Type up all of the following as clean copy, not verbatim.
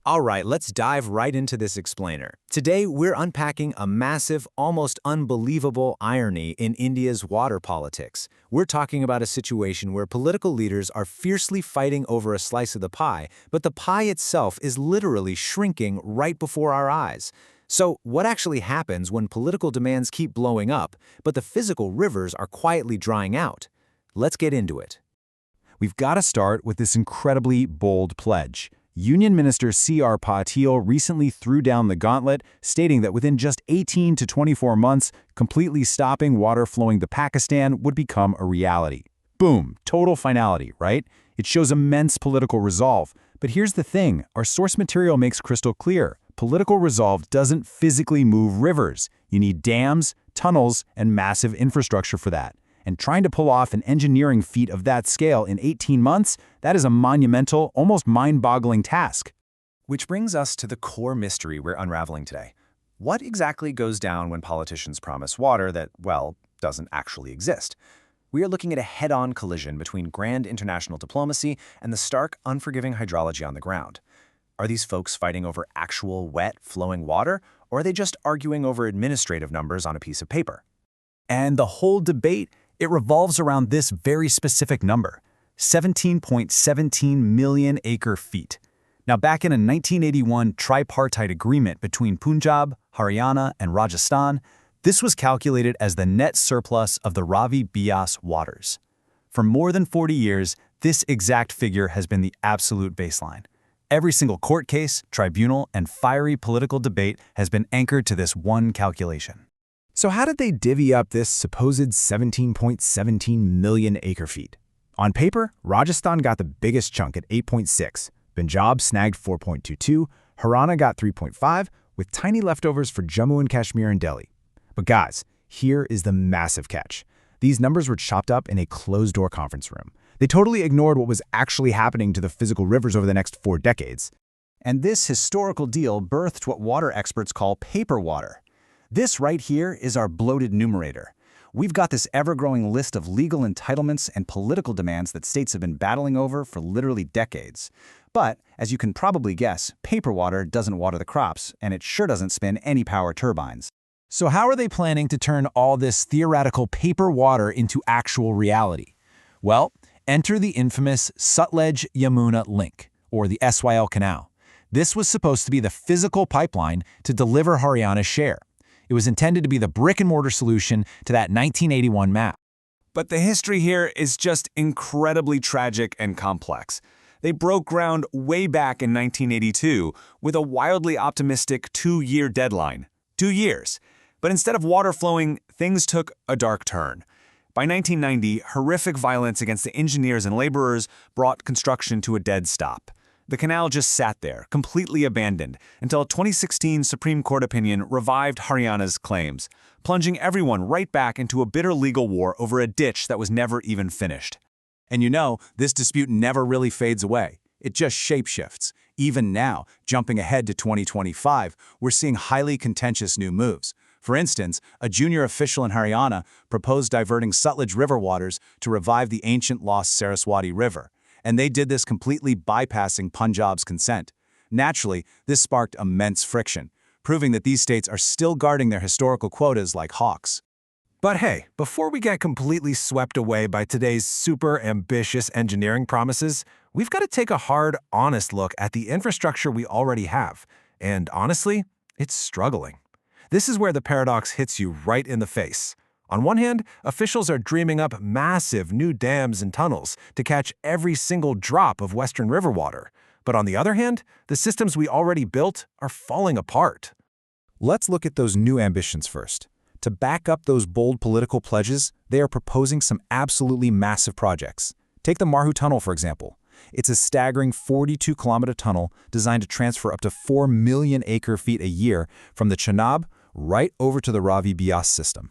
All right, let's dive right into this explainer. Today, we're unpacking a massive, almost unbelievable irony in India's water politics. We're talking about a situation where political leaders are fiercely fighting over a slice of the pie, but the pie itself is literally shrinking right before our eyes. So, what actually happens when political demands keep blowing up, but the physical rivers are quietly drying out? Let's get into it. We've got to start with this incredibly bold pledge. Union Minister C.R. Patil recently threw down the gauntlet, stating that within just 18 to 24 months, completely stopping water flowing to Pakistan would become a reality. Boom, total finality, right? It shows immense political resolve. But here's the thing, our source material makes crystal clear. Political resolve doesn't physically move rivers. You need dams, tunnels, and massive infrastructure for that. And trying to pull off an engineering feat of that scale in 18 months, that is a monumental, almost mind-boggling task. Which brings us to the core mystery we're unraveling today. What exactly goes down when politicians promise water that, well, doesn't actually exist? We are looking at a head-on collision between grand international diplomacy and the stark, unforgiving hydrology on the ground. Are these folks fighting over actual wet, flowing water, or are they just arguing over administrative numbers on a piece of paper? And the whole debate, it revolves around this very specific number, 17.17 million acre-feet. Now, back in a 1981 tripartite agreement between Punjab, Haryana, and Rajasthan, this was calculated as the net surplus of the Ravi-Beas waters. For more than 40 years, this exact figure has been the absolute baseline. Every single court case, tribunal, and fiery political debate has been anchored to this one calculation. So how did they divvy up this supposed 17.17 million acre-feet? On paper, Rajasthan got the biggest chunk at 8.6, Punjab snagged 4.22, Haryana got 3.5, with tiny leftovers for Jammu and Kashmir and Delhi. But guys, here is the massive catch. These numbers were chopped up in a closed-door conference room. They totally ignored what was actually happening to the physical rivers over the next 4 decades. And this historical deal birthed what water experts call paper water. This right here is our bloated numerator. We've got this ever-growing list of legal entitlements and political demands that states have been battling over for literally decades. But, as you can probably guess, paper water doesn't water the crops, and it sure doesn't spin any power turbines. So how are they planning to turn all this theoretical paper water into actual reality? Well, enter the infamous Sutlej-Yamuna link, or the SYL canal. This was supposed to be the physical pipeline to deliver Haryana's share. It was intended to be the brick-and-mortar solution to that 1981 map. But the history here is just incredibly tragic and complex. They broke ground way back in 1982 with a wildly optimistic 2-year deadline. 2 years. But instead of water flowing, things took a dark turn. By 1990, horrific violence against the engineers and laborers brought construction to a dead stop. The canal just sat there, completely abandoned, until a 2016 Supreme Court opinion revived Haryana's claims, plunging everyone right back into a bitter legal war over a ditch that was never even finished. And you know, this dispute never really fades away. It just shapeshifts. Even now, jumping ahead to 2025, we're seeing highly contentious new moves. For instance, a junior official in Haryana proposed diverting Sutlej River waters to revive the ancient lost Saraswati River. And they did this completely bypassing Punjab's consent. Naturally, this sparked immense friction, proving that these states are still guarding their historical quotas like hawks. But hey, before we get completely swept away by today's super ambitious engineering promises, we've got to take a hard, honest look at the infrastructure we already have. And honestly, it's struggling. This is where the paradox hits you right in the face. On one hand, officials are dreaming up massive new dams and tunnels to catch every single drop of Western river water. But on the other hand, the systems we already built are falling apart. Let's look at those new ambitions first. To back up those bold political pledges, they are proposing some absolutely massive projects. Take the Marhu Tunnel, for example. It's a staggering 42-kilometer tunnel designed to transfer up to 4 million acre-feet a year from the Chenab right over to the Ravi-Beas system.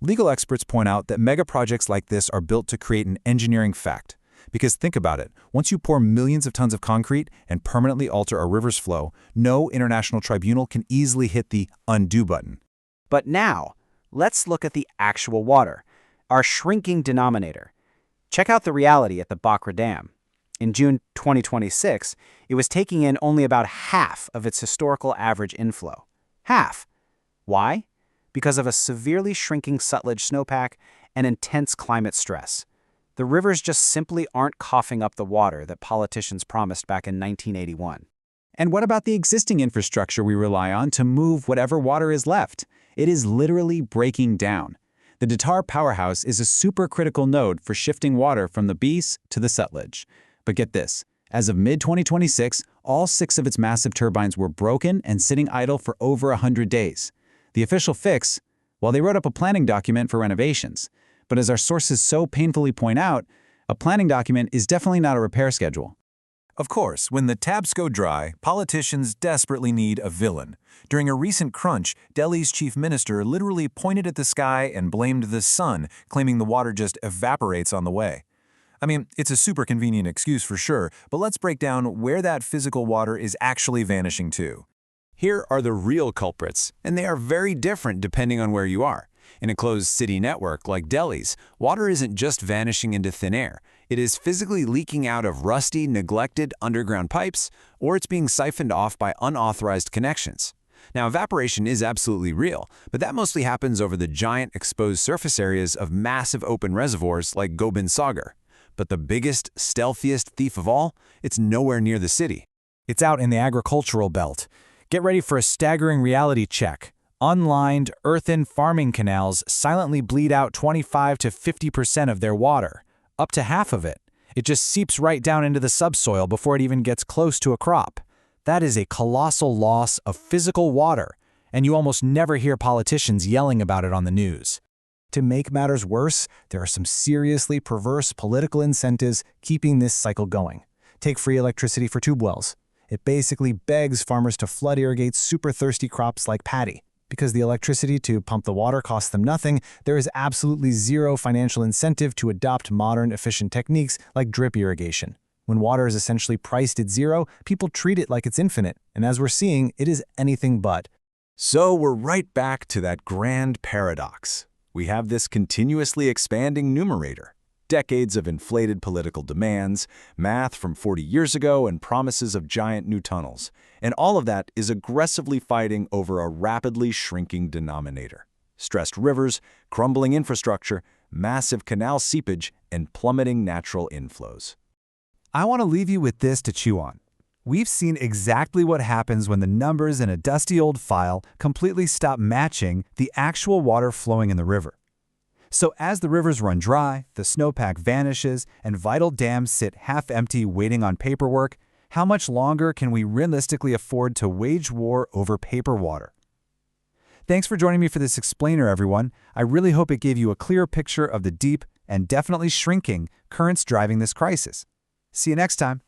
Legal experts point out that mega projects like this are built to create an engineering fact. Because think about it, once you pour millions of tons of concrete and permanently alter a river's flow, no international tribunal can easily hit the undo button. But now, let's look at the actual water, our shrinking denominator. Check out the reality at the Bhakra Dam. In June 2026, it was taking in only about half of its historical average inflow. Half. Why? Because of a severely shrinking Sutlej snowpack and intense climate stress. The rivers just simply aren't coughing up the water that politicians promised back in 1981. And what about the existing infrastructure we rely on to move whatever water is left? It is literally breaking down. The Datar powerhouse is a supercritical node for shifting water from the B.B.S. to the Sutlej. But get this, as of mid-2026, all 6 of its massive turbines were broken and sitting idle for over 100 days. The official fix? Well, they wrote up a planning document for renovations. But as our sources so painfully point out, a planning document is definitely not a repair schedule. Of course, when the taps go dry, politicians desperately need a villain. During a recent crunch, Delhi's chief minister literally pointed at the sky and blamed the sun, claiming the water just evaporates on the way. I mean, it's a super convenient excuse for sure, but let's break down where that physical water is actually vanishing to. Here are the real culprits, and they are very different depending on where you are. In a closed city network like Delhi's, water isn't just vanishing into thin air. It is physically leaking out of rusty, neglected underground pipes, or it's being siphoned off by unauthorized connections. Now, evaporation is absolutely real, but that mostly happens over the giant exposed surface areas of massive open reservoirs like Gobind Sagar. But the biggest, stealthiest thief of all, it's nowhere near the city. It's out in the agricultural belt. Get ready for a staggering reality check. Unlined, earthen farming canals silently bleed out 25 to 50% of their water. Up to half of it. It just seeps right down into the subsoil before it even gets close to a crop. That is a colossal loss of physical water, and you almost never hear politicians yelling about it on the news. To make matters worse, there are some seriously perverse political incentives keeping this cycle going. Take free electricity for tube wells. It basically begs farmers to flood irrigate super thirsty crops like paddy. Because the electricity to pump the water costs them nothing, there is absolutely zero financial incentive to adopt modern, efficient techniques like drip irrigation. When water is essentially priced at zero, people treat it like it's infinite, and as we're seeing, it is anything but. So we're right back to that grand paradox. We have this continuously expanding numerator, decades of inflated political demands, math from 40 years ago, and promises of giant new tunnels. And all of that is aggressively fighting over a rapidly shrinking denominator. Stressed rivers, crumbling infrastructure, massive canal seepage, and plummeting natural inflows. I want to leave you with this to chew on. We've seen exactly what happens when the numbers in a dusty old file completely stop matching the actual water flowing in the river. So as the rivers run dry, the snowpack vanishes, and vital dams sit half-empty waiting on paperwork, how much longer can we realistically afford to wage war over paper water? Thanks for joining me for this explainer, everyone. I really hope it gave you a clear picture of the deep and definitely shrinking currents driving this crisis. See you next time.